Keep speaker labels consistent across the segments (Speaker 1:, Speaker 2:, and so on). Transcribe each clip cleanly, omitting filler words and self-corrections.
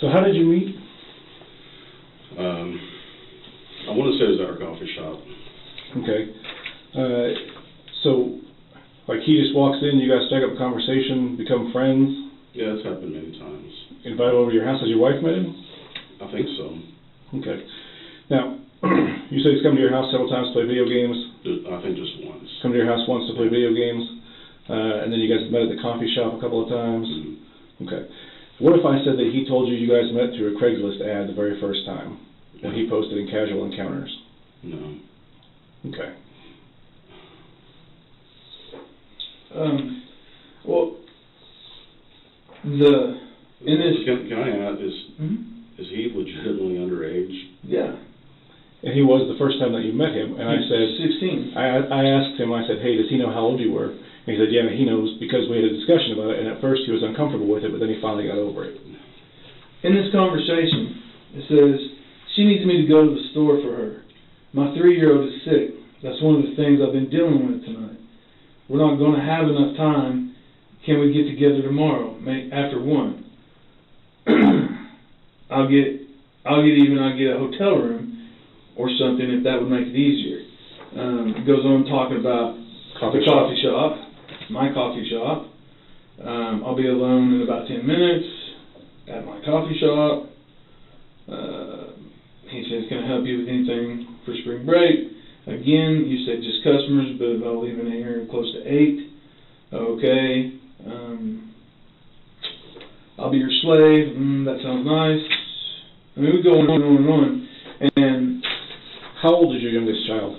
Speaker 1: So how did you meet?
Speaker 2: I want to say it was at our coffee shop.
Speaker 1: Okay. So, like, he just walks in, you guys strike up a conversation, become friends?
Speaker 2: Yeah, it's happened many times.
Speaker 1: Invite over to your house. Has your wife met him?
Speaker 2: I think so.
Speaker 1: Okay. Now, you said he's come to your house several times to play video games?
Speaker 2: I think just once.
Speaker 1: Come to your house once to play video games, and then you guys met at the coffee shop a couple of times?
Speaker 2: Mm-hmm.
Speaker 1: Okay. What if I said that he told you you guys met through a Craigslist ad the very first time, when he posted in Casual Encounters?
Speaker 2: No.
Speaker 1: Okay.
Speaker 3: Well,
Speaker 2: Can I add, is he legitimately underage?
Speaker 3: Yeah.
Speaker 1: And he was the first time that you met him, and I said...
Speaker 3: 16.
Speaker 1: I asked him, I said, hey, does he know how old you were? And he said, yeah, he knows, because we had a discussion about it, and at first he was uncomfortable with it, but then he finally got over it.
Speaker 3: In this conversation, it says, she needs me to go to the store for her. My 3-year-old is sick. That's one of the things I've been dealing with tonight. We're not going to have enough time. Can we get together tomorrow, after 1? I'll get a hotel room or something if that would make it easier. It goes on talking about the coffee shop, my coffee shop. I'll be alone in about 10 minutes at my coffee shop. He says, can I help you with anything for spring break? Again, you said just customers, but I'll leave in here close to 8. Okay. I'll be your slave. That sounds nice. I mean, we go on and on and on. And
Speaker 1: how old is your youngest child?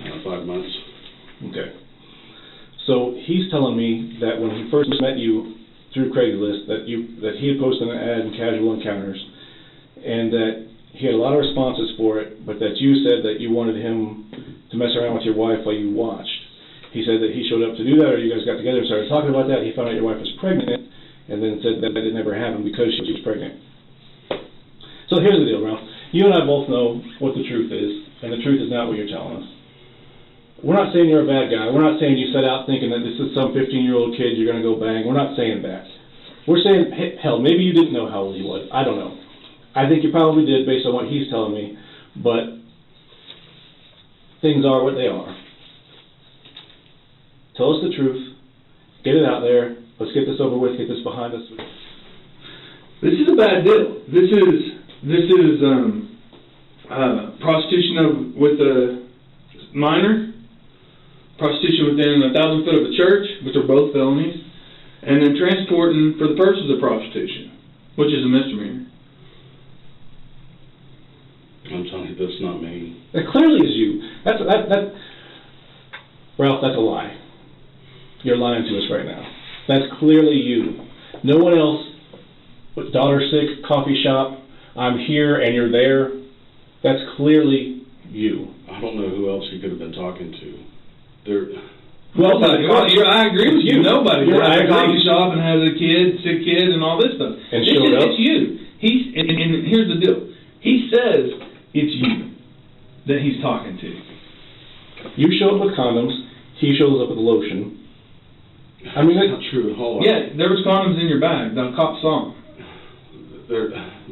Speaker 2: 5 months.
Speaker 1: Okay. So he's telling me that when he first met you through Craigslist, that he had posted an ad in Casual Encounters, and that he had a lot of responses for it, but that you said that you wanted him to mess around with your wife while you watched. He said that he showed up to do that, or you guys got together and started talking about that. He found out your wife was pregnant, and then said that it never happened because she was pregnant. So here's the deal, Ralph. You and I both know what the truth is, and the truth is not what you're telling us. We're not saying you're a bad guy. We're not saying you set out thinking that this is some 15-year-old kid you're going to go bang. We're not saying that. We're saying, hell, maybe you didn't know how old he was. I don't know. I think you probably did based on what he's telling me, but things are what they are. Tell us the truth. Get it out there. Let's get this over with. Get this behind us.
Speaker 3: This is a bad deal. This is prostitution with a minor, prostitution within 1,000 foot of a church, which are both felonies, and then transporting for the purposes of prostitution, which is a misdemeanor.
Speaker 2: I'm telling you, that's not me.
Speaker 1: That clearly is you. Ralph, that's a lie. You're lying to us right now. That's clearly you. No one else with daughter sick, coffee shop, I'm here and you're there. That's clearly you.
Speaker 2: I don't know who else he could have been talking to.
Speaker 3: I agree with you. Nobody that has a coffee shop and has a sick kid, and all this stuff.
Speaker 1: And showed up.
Speaker 3: It's you. And here's the deal. He says it's you that he's talking to.
Speaker 1: You show up with condoms. He shows up with lotion. I mean,
Speaker 2: that's not true at all.
Speaker 3: Yeah, there was condoms in your bag. The cop saw them.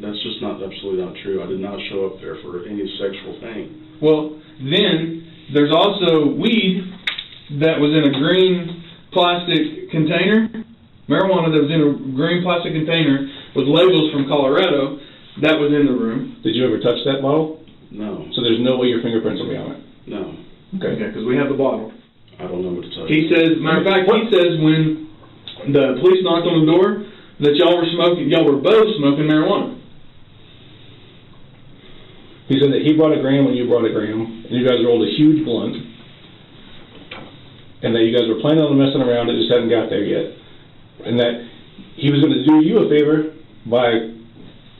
Speaker 2: That's just absolutely not true. I did not show up there for any sexual thing.
Speaker 3: Well, then there's also weed that was in a green plastic container, marijuana that was in a green plastic container with labels from Colorado. That was in the room.
Speaker 1: Did you ever touch that bottle?
Speaker 2: No.
Speaker 1: So there's no way your fingerprints will be on it?
Speaker 2: No.
Speaker 1: Okay,
Speaker 3: because we have the bottle.
Speaker 2: I don't know what to tell you.
Speaker 3: He says, matter of fact, he says when the police knocked on the door that y'all were both smoking marijuana.
Speaker 1: He said that he brought a gram when you brought a gram, and you guys rolled a huge blunt, and that you guys were planning on messing around, it just hadn't got there yet, and that he was going to do you a favor by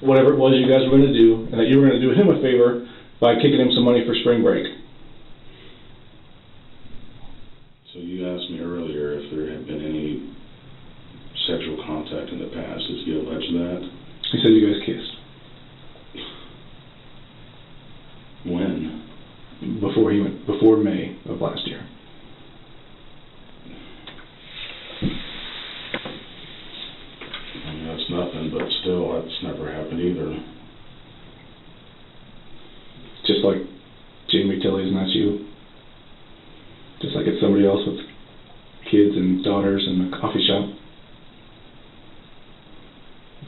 Speaker 1: whatever it was you guys were going to do, and that you were going to do him a favor by kicking him some money for spring break.
Speaker 2: So you asked me earlier if there had been any sexual contact in the past. Did he allege that?
Speaker 1: He said you guys kissed.
Speaker 2: When?
Speaker 1: Before May of last year.
Speaker 2: I mean, that's nothing, but still, that's never happened either.
Speaker 1: Just like Jamie Tilley's not you. Just like it's somebody else with kids and daughters in a coffee shop.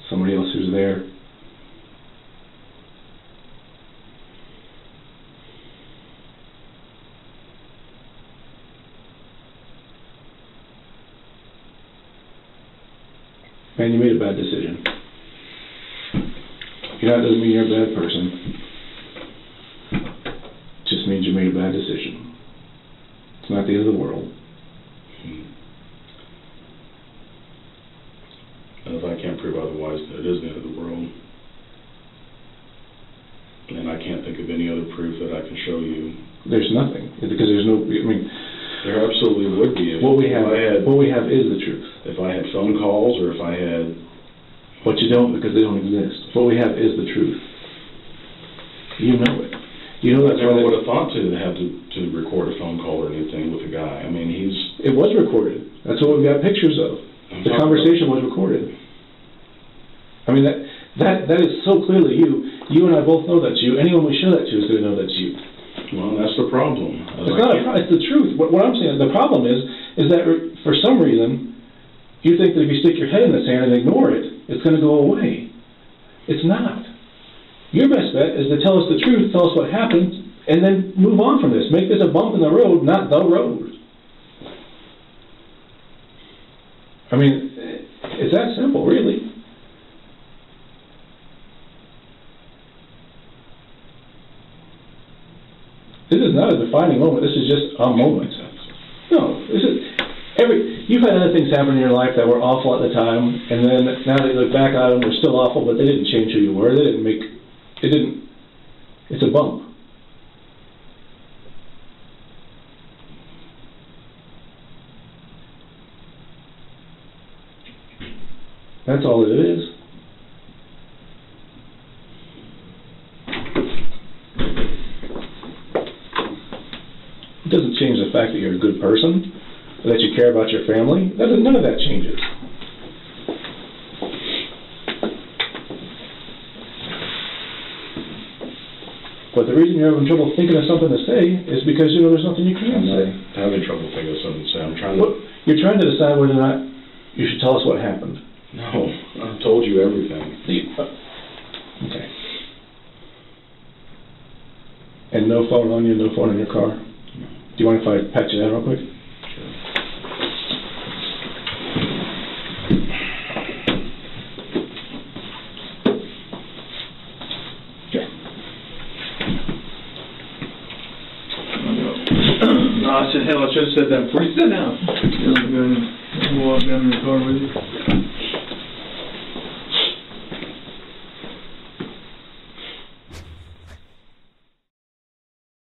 Speaker 1: Somebody else who's there. Man, you made a bad decision. That doesn't mean you're a bad person. It just means you made a bad decision. It's not the end of the world.
Speaker 2: And if I can't prove otherwise, that it is the end of the world. And I can't think of any other proof that I can show you.
Speaker 1: There's nothing, because there's no, I mean...
Speaker 2: There absolutely would be.
Speaker 1: What we have is the truth.
Speaker 2: If I had phone calls, or if I had...
Speaker 1: But you don't, because they don't exist. What we have is the truth. You know it. You know that's
Speaker 2: I never
Speaker 1: why
Speaker 2: would have thought to have to record a phone call or anything with a guy. I mean,
Speaker 1: It was recorded. That's what we've got pictures of. The conversation was recorded. I mean, that is so clearly you. You and I both know that's you. Anyone we show that to is going to know that's you.
Speaker 2: Well, that's the problem.
Speaker 1: It's the truth. What I'm saying, the problem is that for some reason, you think that if you stick your head in the sand and ignore it, it's going to go away. It's not. Your best bet is to tell us the truth, tell us what happened, and then move on from this. Make this a bump in the road, not the road. I mean, it's that simple, really. This is not a defining moment. This is just a moment. No, this is you've had other things happen in your life that were awful at the time, and then now that you look back at them, they're still awful, but they didn't change who you were. It's a bump. That's all it is. It doesn't change the fact that you're a good person, or that you care about your family. None of that changes. But the reason you're having trouble thinking of something to say is because there's nothing you can say.
Speaker 2: I'm having trouble thinking of something to say.
Speaker 1: You're trying to decide whether or not you should tell us what happened.
Speaker 2: No, I've told you everything.
Speaker 1: Okay. And no phone on you, no phone in your car? Do you mind if I pat you down real quick?
Speaker 2: Sure.
Speaker 1: Okay.
Speaker 3: No, I said, hell, I should have said that before you said down. You're going to walk down in the car with you.